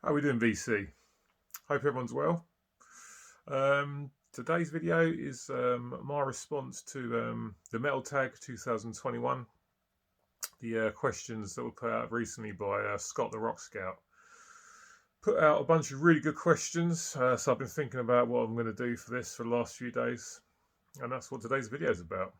How we doing, VC? Hope everyone's well. Today's video is my response to the Metal Tag 2021, the questions that were put out recently by Scott the Rock Scout. Put out a bunch of really good questions, so I've been thinking about what I'm going to do for this for the last few days, and that's what today's video is about.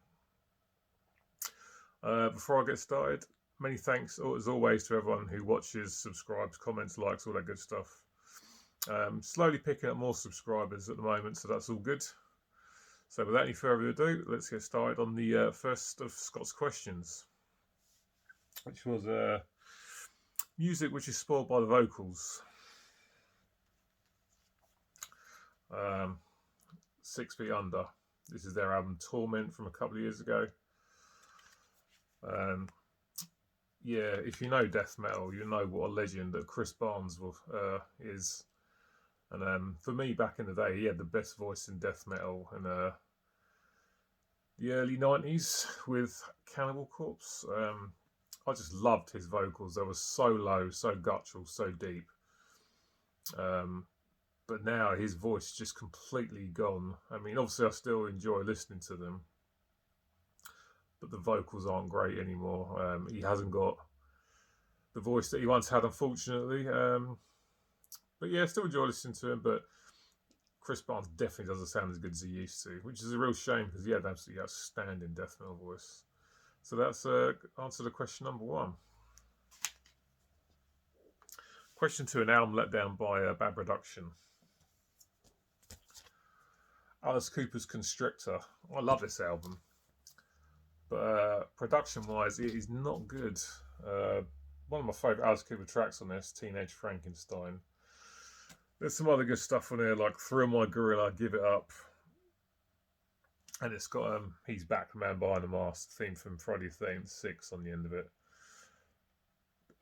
Before I get started, many thanks as always to everyone who watches, subscribes, comments, likes, all that good stuff. Slowly picking up more subscribers at the moment, so that's all good. So without any further ado, let's get started on the first of Scott's questions, which was music which is spoiled by the vocals. 6 Feet Under. This is their album Torment from a couple of years ago. Yeah, if you know death metal, you know what a legend that Chris Barnes is. And for me, back in the day, he had the best voice in death metal in the early 90s with Cannibal Corpse. I just loved his vocals. They were so low, so guttural, so deep. But now his voice is just completely gone. I mean, obviously I still enjoy listening to them, but the vocals aren't great anymore. He hasn't got the voice that he once had, unfortunately. But yeah, I still enjoy listening to him, but Chris Barnes definitely doesn't sound as good as he used to, which is a real shame because he had an absolutely outstanding death metal voice. So that's answer to question number one. Question two, an album let down by bad production. Alice Cooper's Constrictor. I love this album, but production-wise, it is not good. One of my favourite Alice Cooper tracks on this, Teenage Frankenstein. There's some other good stuff on there, like Thrill My Gorilla, Give It Up. And it's got He's Back, the Man Behind the Mask, theme from Friday the 13th on the end of it.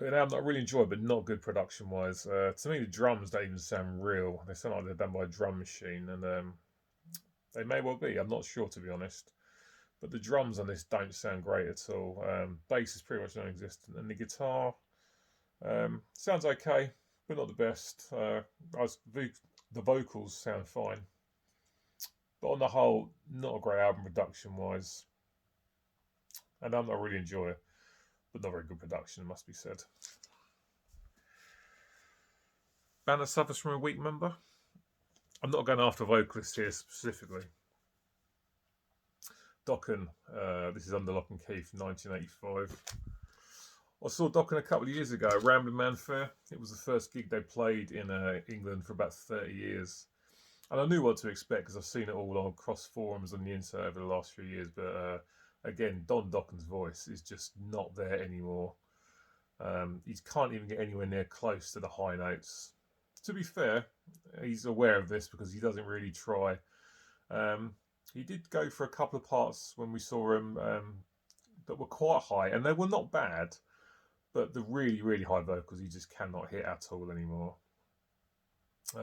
An album that I really enjoy, but not good production-wise. To me, the drums don't even sound real. They sound like they're done by a drum machine, and they may well be. I'm not sure, to be honest. But the drums on this don't sound great at all. Bass is pretty much non-existent, and the guitar sounds okay, but not the best. The vocals sound fine, but on the whole, not a great album production-wise. And I'm not really enjoy it, but not very good production, must be said. Band that suffers from a weak member. I'm not going after vocalists here specifically. Dokken, this is Under Lock and Key from 1985. I saw Dokken a couple of years ago at Rambling Man Fair. It was the first gig they played in England for about 30 years. And I knew what to expect because I've seen it all across forums on the internet over the last few years. But again, Don Dokken's voice is just not there anymore. He can't even get anywhere near close to the high notes. To be fair, he's aware of this because he doesn't really try. He did go for a couple of parts when we saw him that were quite high, and they were not bad, but the really, really high vocals he just cannot hit at all anymore.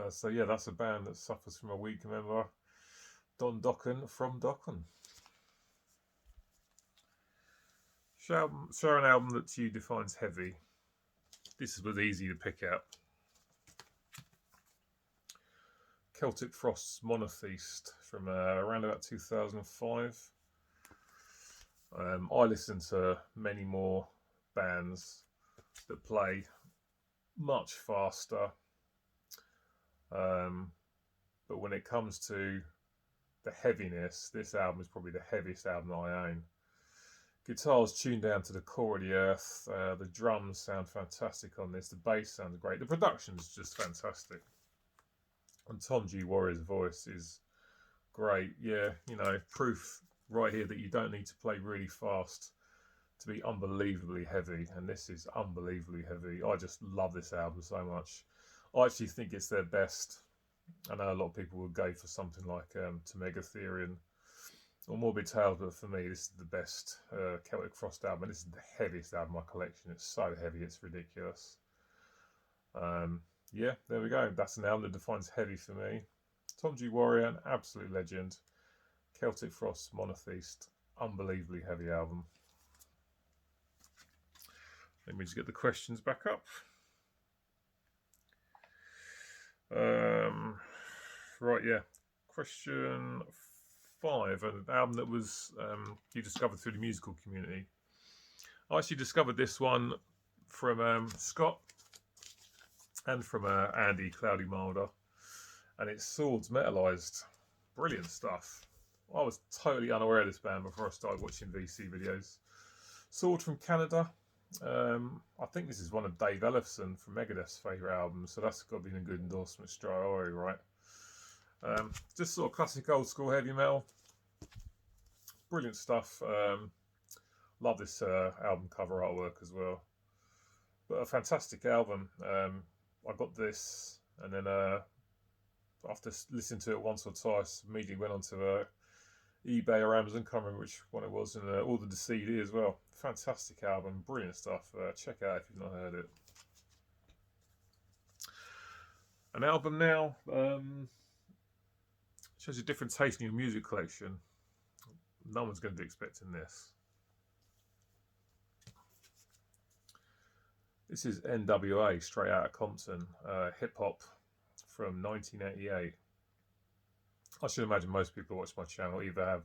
So yeah, that's a band that suffers from a weak member. Don Dokken from Dokken. Share an album that to you defines heavy. This was easy to pick out. Celtic Frost's Monotheist from around about 2005. I listen to many more bands that play much faster, but when it comes to the heaviness, this album is probably the heaviest album I own. Guitars tuned down to the core of the earth. The drums sound fantastic on this. The bass sounds great. The production's just fantastic. And Tom G. Warrior's voice is great. Yeah, you know, proof right here that you don't need to play really fast to be unbelievably heavy. And this is unbelievably heavy. I just love this album so much. I actually think it's their best. I know a lot of people would go for something like Megatherion or Morbid Tales, but for me, this is the best Celtic Frost album. And this is the heaviest album in my collection. It's so heavy, it's ridiculous. Yeah, there we go. That's an album that defines heavy for me. Tom G. Warrior, an absolute legend. Celtic Frost, Monotheist, unbelievably heavy album. Let me just get the questions back up. Right, yeah. Question 5, an album that was you discovered through the musical community. I actually discovered this one from Scott and from Andy Cloudy Milder, and it's Swords Metalized. Brilliant stuff. I was totally unaware of this band before I started watching VC videos. Sword from Canada. I think this is one of Dave Ellefson from Megadeth's favourite albums, so that's got to be a good endorsement straight away, right? Just sort of classic old school heavy metal. Brilliant stuff. Love this album cover artwork as well. But a fantastic album. I got this, and then after listening to it once or twice, immediately went onto eBay or Amazon, can't remember which one it was, and ordered the CD as well. Fantastic album, brilliant stuff. Check it out if you've not heard it. An album now shows a different taste in your music collection. No one's going to be expecting this. This is NWA, straight out of Compton, hip hop from 1988. I should imagine most people who watch my channel either have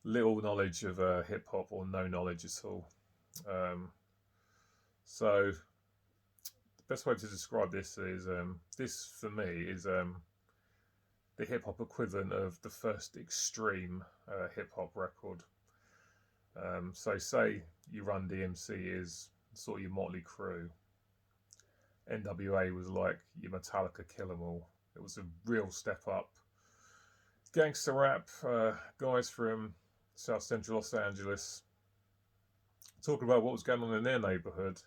little knowledge of hip hop or no knowledge at all. So the best way to describe this is this for me is the hip hop equivalent of the first extreme hip hop record. So say you Run DMC is sort of your Motley Crue. NWA was like your Metallica Kill 'Em All. It was a real step up. Gangster rap, guys from South Central Los Angeles talking about what was going on in their neighborhood.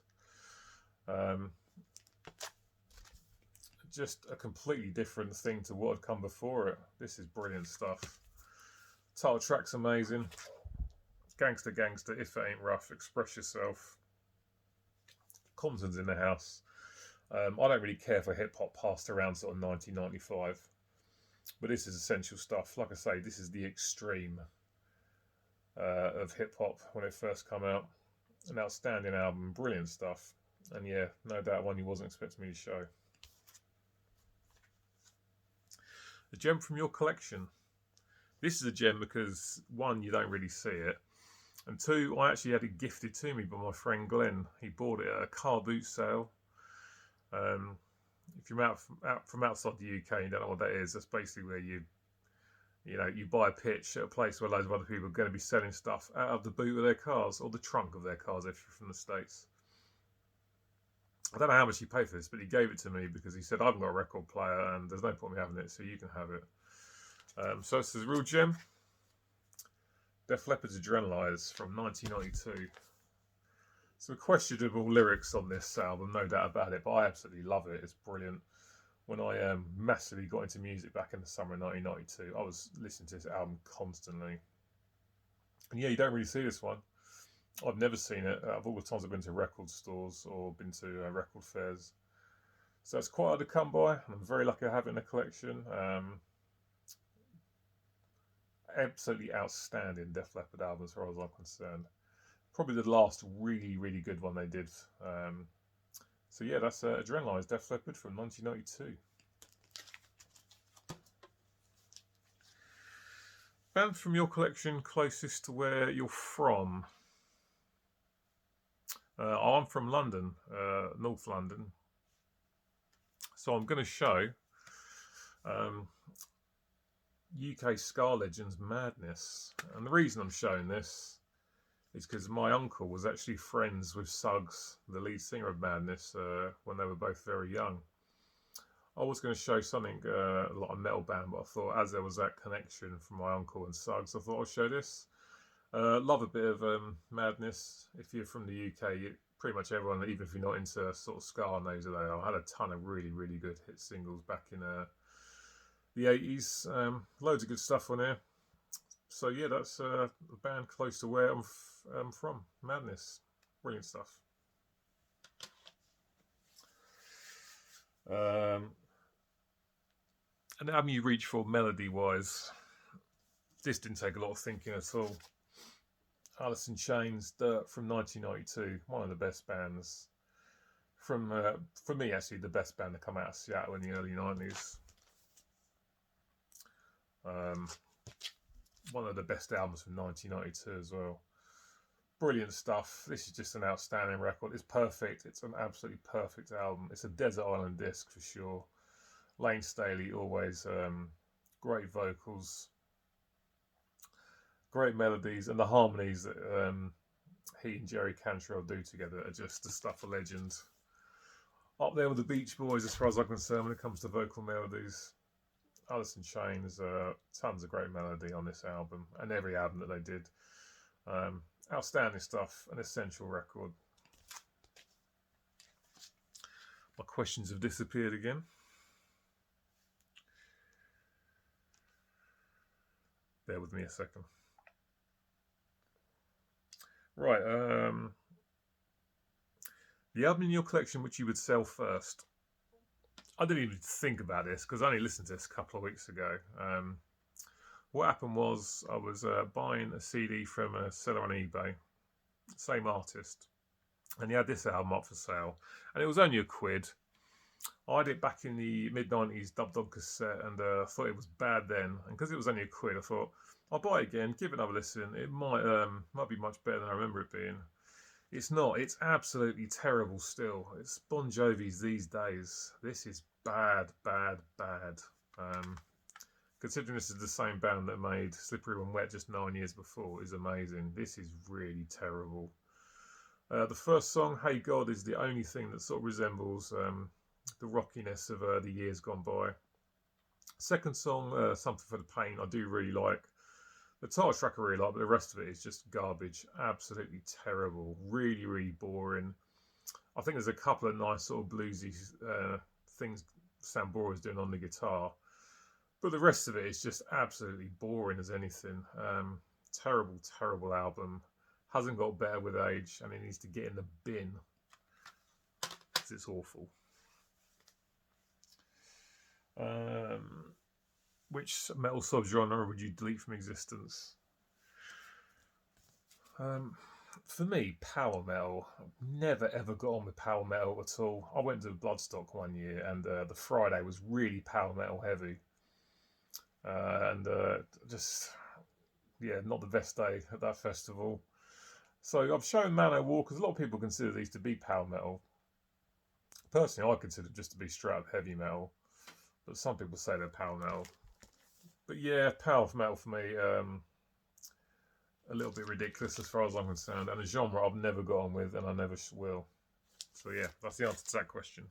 Just a completely different thing to what had come before it. This is brilliant stuff. Title track's amazing. Gangster, gangster, if it ain't rough, express yourself. Compton's in the house. I don't really care for hip hop past around sort of 1995, but this is essential stuff. Like I say, this is the extreme of hip hop when it first came out. An outstanding album, brilliant stuff, and yeah, no doubt one you wasn't expecting me to show. A gem from your collection. This is a gem because one, you don't really see it, and two, I actually had it gifted to me by my friend Glenn. He bought it at a car boot sale. If you're out from outside the UK, you don't know what that is. That's basically where you buy a pitch at a place where loads of other people are going to be selling stuff out of the boot of their cars or the trunk of their cars if you're from the States. I don't know how much he paid for this, but he gave it to me because he said, I haven't got a record player and there's no point in me having it, so you can have it. So this is a real gem. Def Leppard's Adrenalize from 1992. Some questionable lyrics on this album, no doubt about it, but I absolutely love it. It's brilliant. When I massively got into music back in the summer of 1992, I was listening to this album constantly. And yeah, you don't really see this one. I've never seen it out of all the times I've been to record stores or been to record fairs. So it's quite hard to come by, and I'm very lucky to have it in a collection. Absolutely outstanding Def Leppard album as far as I'm concerned. Probably the last really, really good one they did. So yeah, that's Adrenalize, Def Leppard from 1992. Band from your collection closest to where you're from. I'm from London, North London. So I'm going to show UK ska legends Madness. And the reason I'm showing this is because my uncle was actually friends with Suggs, the lead singer of Madness, when they were both very young. I was going to show something like a metal band, but I thought as there was that connection from my uncle and Suggs, I thought I'd show this. Love a bit of Madness. If you're from the UK, pretty much everyone, even if you're not into sort of ska, knows who they are. I had a ton of really, really good hit singles back in the 80s. Loads of good stuff on there. So yeah, that's a band close to where I'm from. Madness. Brilliant stuff. An album you reach for melody-wise. This didn't take a lot of thinking at all. Alice in Chains, Dirt from 1992. One of the best bands. For me, actually, the best band to come out of Seattle in the early 90s. One of the best albums from 1992 as well. Brilliant stuff. This is just an outstanding record. It's perfect. It's an absolutely perfect album. It's a desert island disc for sure. Lane Staley always great vocals, great melodies, and the harmonies that he and Jerry Cantrell do together are just the stuff of legend. Up there with the Beach Boys as far as I'm concerned when it comes to vocal melodies. Alice in Chains, tons of great melody on this album and every album that they did. Outstanding stuff, an essential record. My questions have disappeared again. Bear with me a second. Right, the album in your collection which you would sell first. I didn't even think about this because I only listened to this a couple of weeks ago. What happened was I was buying a CD from a seller on eBay, same artist, and he had this album up for sale, and it was only £1. I had it back in the mid-90s dubbed on cassette, and I thought it was bad then, and because it was only £1, I thought I'll buy it again, give it another listen. It might be much better than I remember it being. It's not. It's absolutely terrible still. It's Bon Jovi's these days. This is bad, bad, bad. Considering this is the same band that made Slippery When Wet just 9 years before, is amazing. This is really terrible. The first song, Hey God, is the only thing that sort of resembles the rockiness of the years gone by. Second song, Something for the Pain, I do really like. The title track I really like, but the rest of it is just garbage. Absolutely terrible. Really, really boring. I think there's a couple of nice sort of bluesy things Sam Bora's doing on the guitar. But the rest of it is just absolutely boring as anything. Terrible, terrible album. Hasn't got better with age, and it needs to get in the bin. Because it's awful. Which metal subgenre would you delete from existence? For me, power metal. I've never ever got on with power metal at all. I went to Bloodstock one year, and the Friday was really power metal heavy. Just, yeah, not the best day at that festival. So I've shown Manowar because a lot of people consider these to be power metal. Personally, I consider it just to be straight up heavy metal, but some people say they're power metal. But yeah, power metal for me, a little bit ridiculous as far as I'm concerned, and a genre I've never got on with, and I never will. So yeah, that's the answer to that question.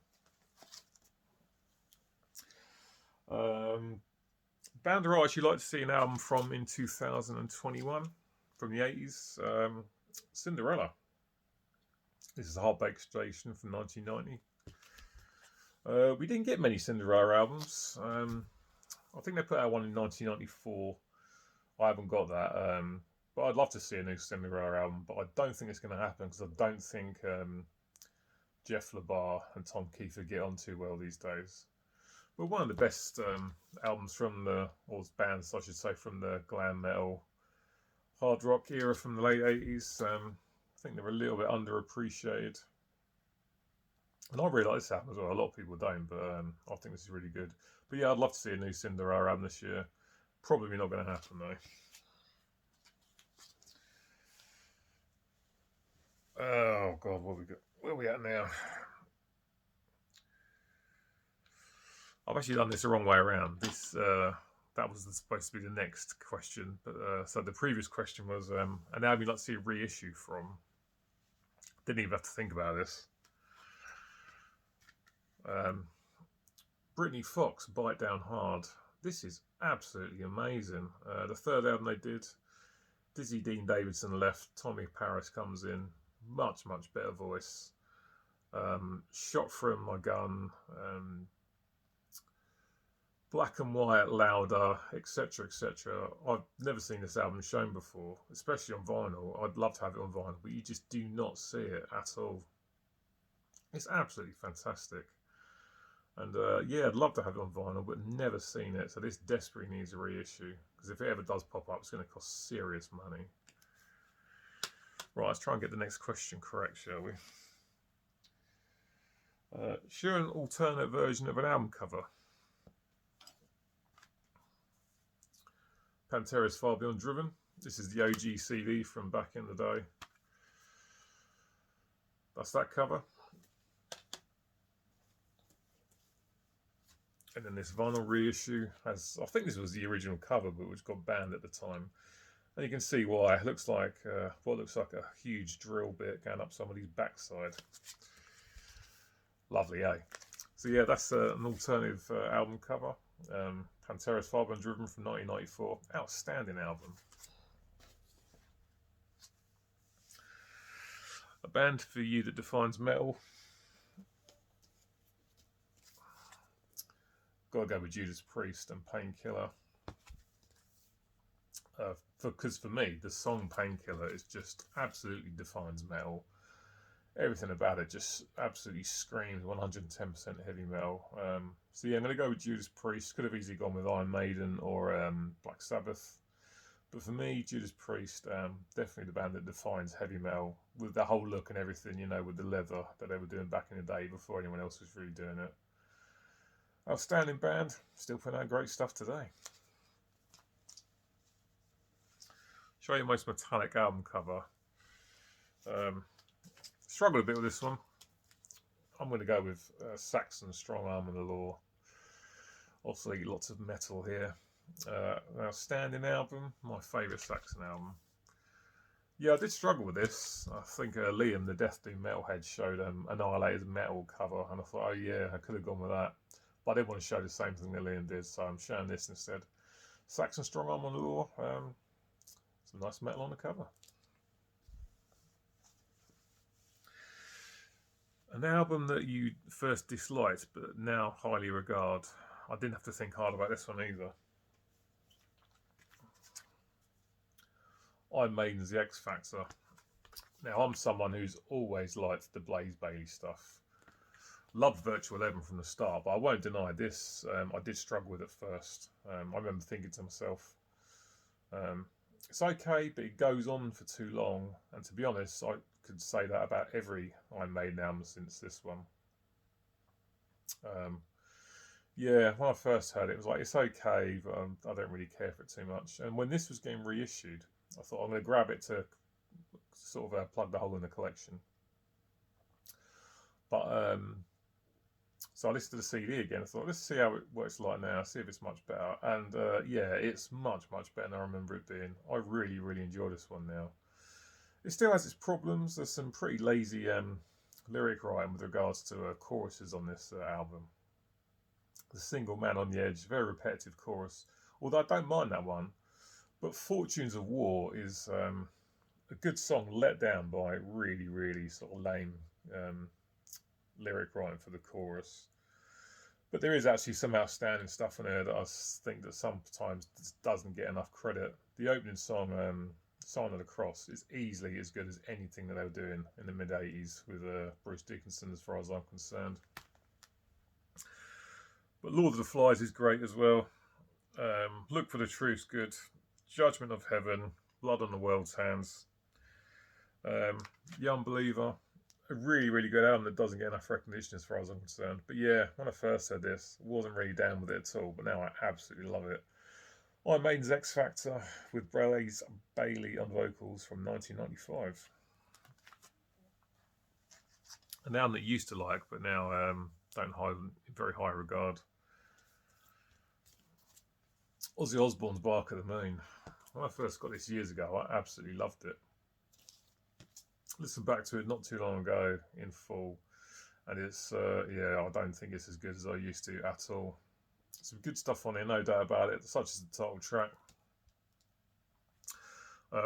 Band or artist you'd like to see an album from in 2021, from the 80s? Cinderella. This is a Heartbreak Station from 1990. We didn't get many Cinderella albums. I think they put out one in 1994. I haven't got that. But I'd love to see a new Cinderella album, but I don't think it's going to happen because I don't think Jeff LaBar and Tom Kiefer get on too well these days. But one of the best albums from or bands, I should say, from the glam metal, hard rock era from the late 80s. I think they're a little bit underappreciated. And I really like this album as well. A lot of people don't, but I think this is really good. But yeah, I'd love to see a new Cinderella album this year. Probably not going to happen though. Oh God, what we got? Where are we at now? I've actually done this the wrong way around. This that was supposed to be the next question, but so the previous question was an album you'd like to see a reissue from. Didn't even have to think about this. Britney Fox, Bite Down Hard. This is absolutely amazing. The third album they did, Dizzy Dean Davidson left, Tommy Paris comes in, much better voice. Shot from My Gun, Black and White, Louder, etc, etc. I've never seen this album shown before, especially on vinyl. I'd love to have it on vinyl, but you just do not see it at all. It's absolutely fantastic. And yeah, I'd love to have it on vinyl, but never seen it. So this desperately needs a reissue, because if it ever does pop up, it's going to cost serious money. Right, let's try and get the next question correct, shall we? Share an alternate version of an album cover. Pantera's Far Beyond Driven. This is the OG CD from back in the day. That's that cover. And then this vinyl reissue has, I think this was the original cover, but which got banned at the time. And you can see why. It looks like what looks like a huge drill bit going up somebody's backside. Lovely, eh? So yeah, that's an alternative album cover. Pantera's Far Beyond Driven from 1994. Outstanding album. A band for you that defines metal. Gotta go with Judas Priest and Painkiller. Because for me, the song Painkiller is just absolutely defines metal. Everything about it just absolutely screams 110% heavy metal. So yeah, I'm going to go with Judas Priest. Could have easily gone with Iron Maiden or Black Sabbath. But for me, Judas Priest, definitely the band that defines heavy metal. With the whole look and everything, you know, with the leather that they were doing back in the day before anyone else was really doing it. Outstanding band. Still putting out great stuff today. Show you most metallic album cover. Struggled a bit with this one. I'm going to go with Saxon, Strong Arm and the Law. Obviously, lots of metal here. Outstanding album. My favourite Saxon album. Yeah, I did struggle with this. I think Liam, the Death Doom Metalhead, showed Annihilator's metal cover, and I thought, oh yeah, I could have gone with that. But I didn't want to show the same thing that Liam did, so I'm showing this instead. Saxon, Strong Arm and the Law. Some nice metal on the cover. An album that you first disliked but now highly regard. I didn't have to think hard about this one either. Iron Maiden's The X Factor. Now, I'm someone who's always liked the Blaze Bayley stuff. Loved Virtual Eleven from the start, but I won't deny this. I did struggle with it first. I remember thinking to myself, it's okay, but it goes on for too long. And to be honest, I could say that about every Iron Maiden album since this one. Yeah, when I first heard it, it was like, it's okay, but I don't really care for it too much. And when this was getting reissued, I thought I'm going to grab it to sort of plug the hole in the collection. But so I listened to the CD again. I thought, let's see what it's like now, see if it's much better. And yeah, it's much better than I remember it being. I really enjoy this one now. It still has its problems. There's some pretty lazy lyric writing with regards to choruses on this album. The Single Man on the Edge, very repetitive chorus. Although I don't mind that one. But Fortunes of War is a good song let down by really sort of lame lyric writing for the chorus. But there is actually some outstanding stuff in there that I think that sometimes doesn't get enough credit. The opening song, Sign of the Cross, is easily as good as anything that they were doing in the mid-80s with Bruce Dickinson, as far as I'm concerned. But Lord of the Flies is great as well. Look for the Truth's good. Judgment of Heaven, Blood on the World's Hands. The Unbeliever. A really good album that doesn't get enough recognition as far as I'm concerned. But yeah, when I first heard this, I wasn't really down with it at all, but now I absolutely love it. Iron Maiden's X Factor with Blaze Bayley on vocals from 1995. An album that you used to like, but now don't hold in very high regard. Ozzy Osbourne's Bark of the Moon. When I first got this years ago, I absolutely loved it. Listened back to it not too long ago in full, and it's yeah, I don't think it's as good as I used to at all. Some good stuff on here, no doubt about it, such as the title track.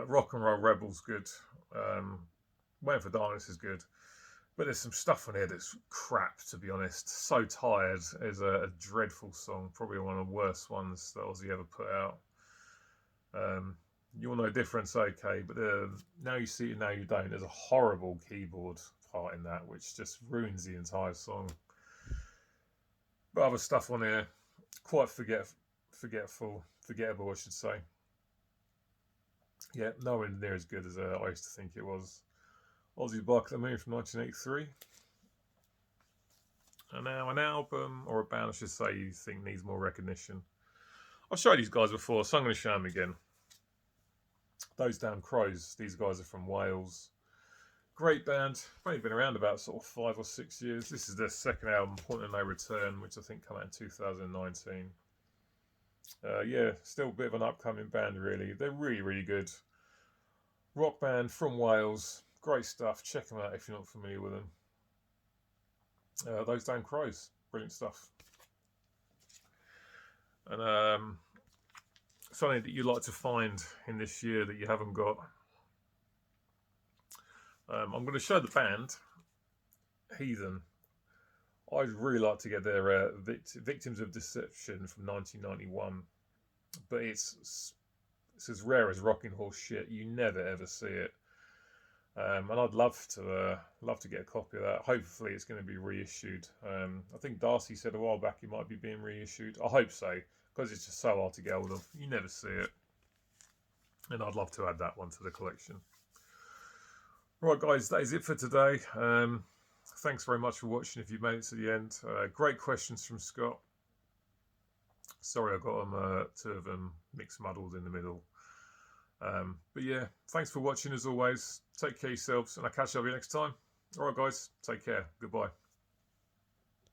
Rock and Roll Rebels good. Waiting for Darkness is good, but there's some stuff on here that's crap, to be honest. So Tired is a dreadful song, probably one of the worst ones that Ozzy ever put out. You'll Know Difference, okay, but Now You See It, Now You Don't. There's a horrible keyboard part in that, which just ruins the entire song. But other stuff on here, quite forgettable, I should say. Yeah, nowhere near as good as I used to think it was. Ozzy's Bark of the Moon from 1983. And now an album, or a band I should say, you think needs more recognition. I've showed these guys before, so I'm going to show them again. Those Damn Crows. These guys are from Wales. Great band. Only been around about sort of 5 or 6 years. This is their second album, Point of No Return, which I think came out in 2019. Yeah, still a bit of an upcoming band, really. They're really, really good. Rock band from Wales. Great stuff. Check them out if you're not familiar with them. Those Damn Crows. Brilliant stuff. And something that you like to find in this year that you haven't got. I'm going to show the band Heathen. I'd really like to get their Victims of Deception from 1991, but it's as rare as rocking horse shit. You never ever see it, and I'd love to get a copy of that. Hopefully, it's going to be reissued. I think Darcy said a while back it might be being reissued. I hope so, because it's just so hard to get hold of. You never see it, and I'd love to add that one to the collection. Right, guys, that is it for today. Thanks very much for watching if you made it to the end. Great questions from Scott. Sorry I got them, two of them mixed muddled in the middle. But yeah, thanks for watching as always. Take care of yourselves, and I'll catch up with you next time. Alright guys, take care. Goodbye.